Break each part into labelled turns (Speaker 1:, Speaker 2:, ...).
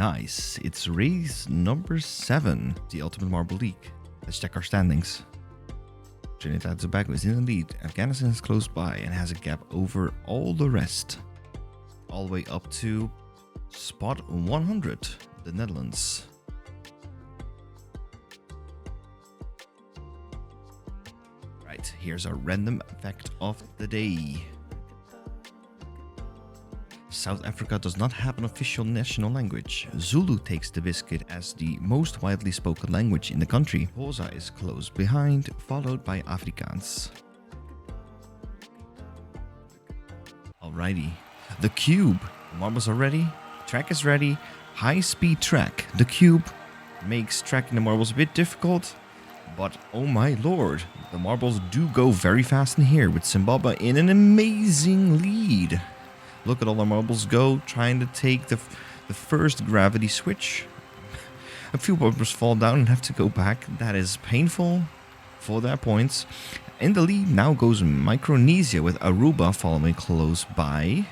Speaker 1: Nice. It's race number 7, the Ultimate Marble League. Let's check our standings. Trinidad and Tobago is in the lead. Afghanistan is close by and has a gap over all the rest. All the way up to spot 100, the Netherlands. Right, here's our random fact of the day. South Africa does not have an official national language. Zulu takes the biscuit as the most widely spoken language in the country. Xhosa is close behind, followed by Afrikaans. Alrighty. The cube. Marbles are ready. Track is ready. High-speed track. The cube makes tracking the marbles a bit difficult. But oh my lord, the marbles do go very fast in here, with Zimbabwe in an amazing lead. Look at all the marbles go, trying to take the first gravity switch. A few marbles fall down and have to go back. That is painful for their points. In the lead now goes Micronesia, with Aruba following close by.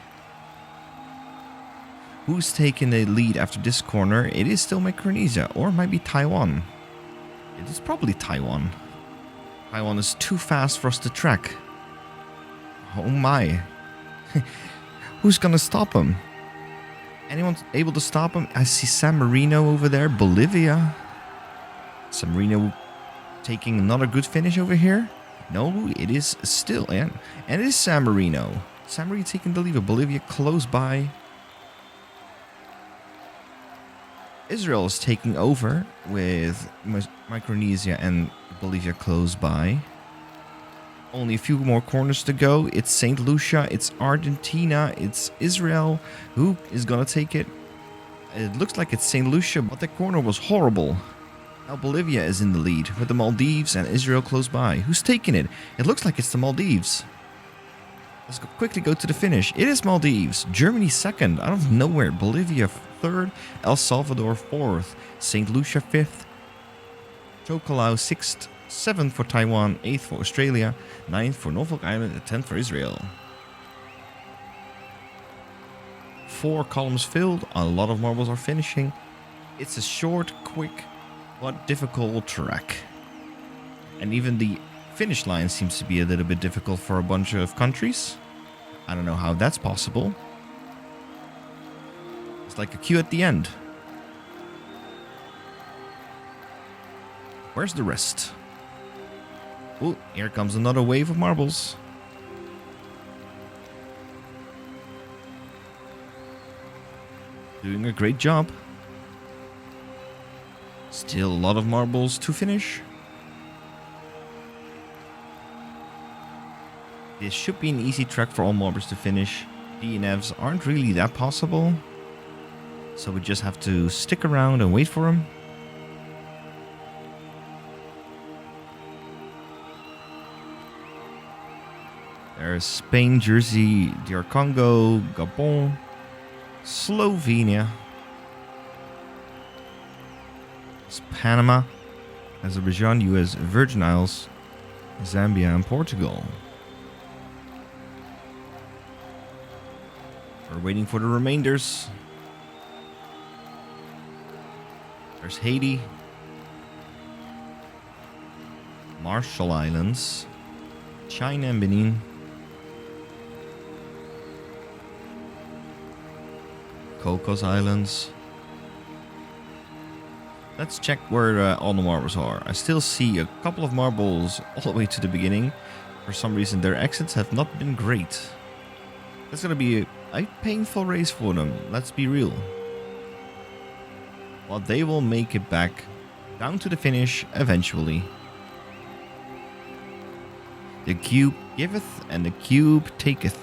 Speaker 1: Who's taking the lead after this corner? It is still Micronesia, or it might be Taiwan. It is probably Taiwan. Taiwan is too fast for us to track. Oh my. Who's gonna stop him? Anyone able to stop him? I see San Marino over there. Bolivia. San Marino taking another good finish over here. No, it is still. And it is San Marino. San Marino taking the lead of Bolivia close by. Israel is taking over with Micronesia and Bolivia close by. Only a few more corners to go. It's St. Lucia, it's Argentina, it's Israel. Who is gonna take it? It looks like it's St. Lucia, but that corner was horrible. Now Bolivia is in the lead, with the Maldives and Israel close by. Who's taking it? It looks like it's the Maldives. Let's quickly go to the finish. It is Maldives. Germany second, out of nowhere. Bolivia third, El Salvador fourth, St. Lucia fifth, Tokelau sixth, 7th for Taiwan, 8th for Australia, 9th for Norfolk Island, and 10th for Israel. 4 columns filled, a lot of marbles are finishing. It's a short, quick, but difficult track. And even the finish line seems to be a little bit difficult for a bunch of countries. I don't know how that's possible. It's like a queue at the end. Where's the rest? Oh, here comes another wave of marbles. Doing a great job. Still a lot of marbles to finish. This should be an easy track for all marbles to finish. DNFs aren't really that possible. So we just have to stick around and wait for them. There's Spain, Jersey, DR Congo, Gabon, Slovenia. It's Panama, Azerbaijan, US, Virgin Isles, Zambia, and Portugal. We're waiting for the remainders. There's Haiti, Marshall Islands, China and Benin, Cocos Islands. Let's check where all the marbles are. I still see a couple of marbles all the way to the beginning. For some reason, their exits have not been great. That's going to be a painful race for them, let's be real. But they will make it back down to the finish eventually. The cube giveth and the cube taketh.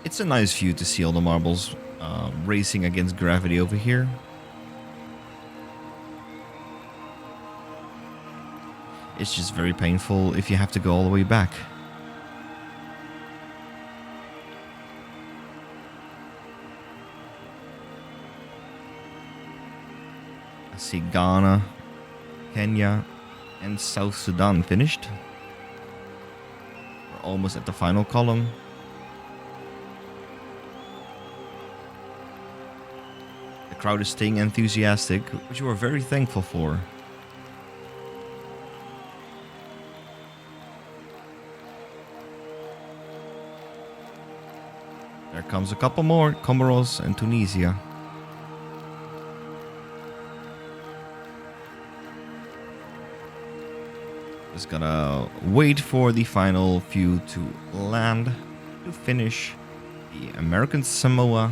Speaker 1: It's a nice view to see all the marbles racing against gravity over here. It's just very painful if you have to go all the way back. I see Ghana, Kenya, and South Sudan finished. almost at the final column. The crowd is staying enthusiastic, which we are very thankful for. There comes a couple more, Comoros and Tunisia. Just gotta wait for the final few to land to finish. The American Samoa.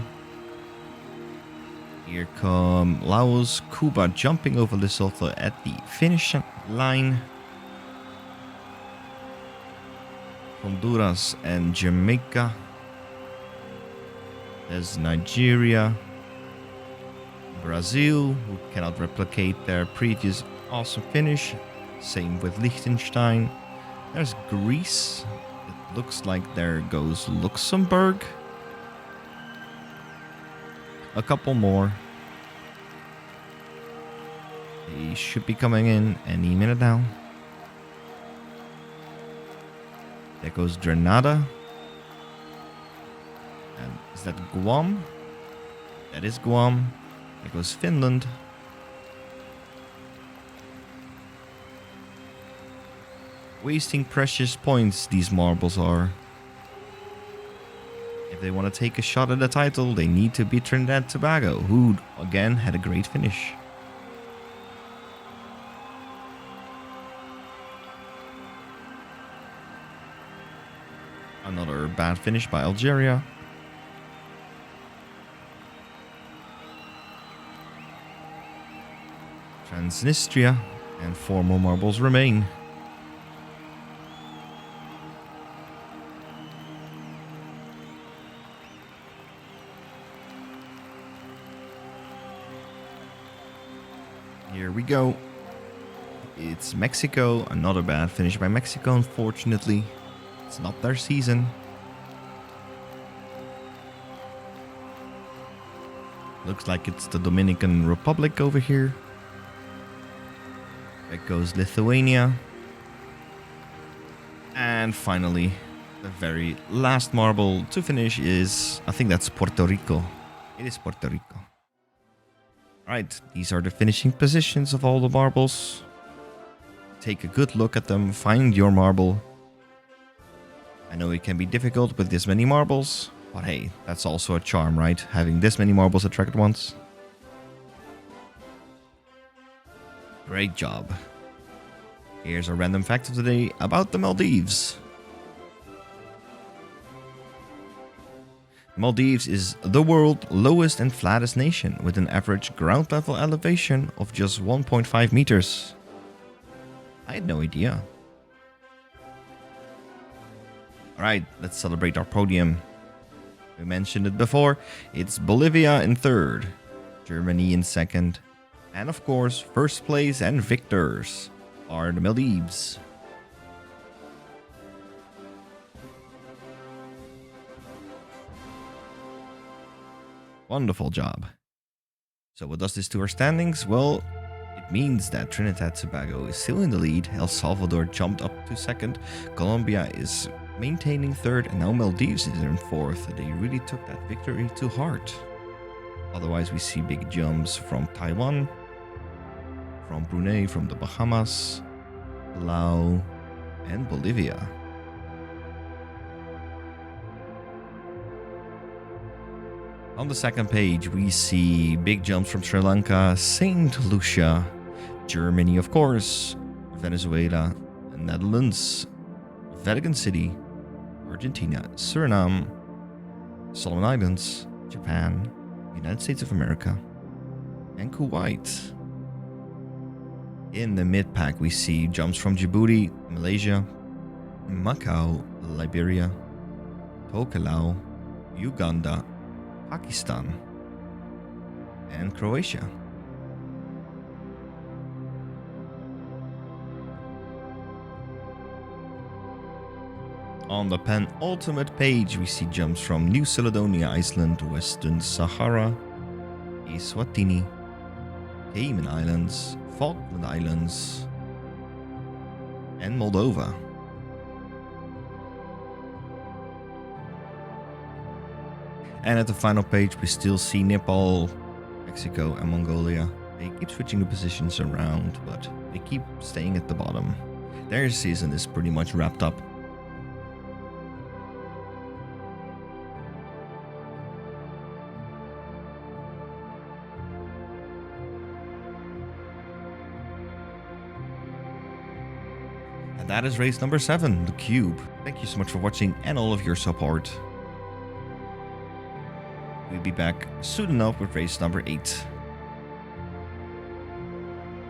Speaker 1: Here come Laos, Cuba jumping over Lesotho at the finish line. Honduras and Jamaica. There's Nigeria. Brazil, who cannot replicate their previous awesome finish. Same with Liechtenstein. There's Greece. It looks like there goes Luxembourg. A couple more. They should be coming in any minute now. There goes Grenada. And is that Guam? That is Guam. There goes Finland. Wasting precious points, these marbles are. If they want to take a shot at the title, they need to beat Trinidad and Tobago, who again had a great finish. Another bad finish by Algeria. Transnistria, and 4 more marbles remain. Here we go. It's Mexico. Another bad finish by Mexico, unfortunately. It's not their season. Looks like it's the Dominican Republic over here. There goes Lithuania. And finally, the very last marble to finish is, I think that's Puerto Rico. It is Puerto Rico. Alright, these are the finishing positions of all the marbles. Take a good look at them, find your marble. I know it can be difficult with this many marbles, but hey, that's also a charm, right? Having this many marbles attract at once. Great job. Here's a random fact of the day about the Maldives. Maldives is the world's lowest and flattest nation, with an average ground level elevation of just 1.5 meters. I had no idea. Alright, let's celebrate our podium. We mentioned it before, it's Bolivia in 3rd, Germany in 2nd, and of course, 1st place and victors are the Maldives. Wonderful job. So what does this to our standings? Well, it means that Trinidad and Tobago is still in the lead. El Salvador jumped up to 2nd. Colombia is maintaining 3rd. And now Maldives is in 4th. They really took that victory to heart. Otherwise, we see big jumps from Taiwan, from Brunei, from the Bahamas, Laos, and Bolivia. On the 2nd page, we see big jumps from Sri Lanka, St. Lucia, Germany, of course, Venezuela, Netherlands, Vatican City, Argentina, Suriname, Solomon Islands, Japan, United States of America, and Kuwait. In the mid-pack, we see jumps from Djibouti, Malaysia, Macau, Liberia, Tokelau, Uganda, Pakistan, and Croatia. On the penultimate page, we see jumps from New Caledonia, Iceland, Western Sahara, Eswatini, Cayman Islands, Falkland Islands, and Moldova. And at the final page, we still see Nepal, Mexico, and Mongolia. They keep switching the positions around, but they keep staying at the bottom. Their season is pretty much wrapped up. And that is race number 7, the Cube. Thank you so much for watching and all of your support. We'll be back soon enough with race number 8.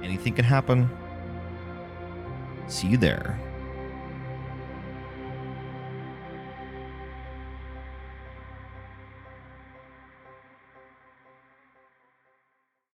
Speaker 1: Anything can happen. See you there.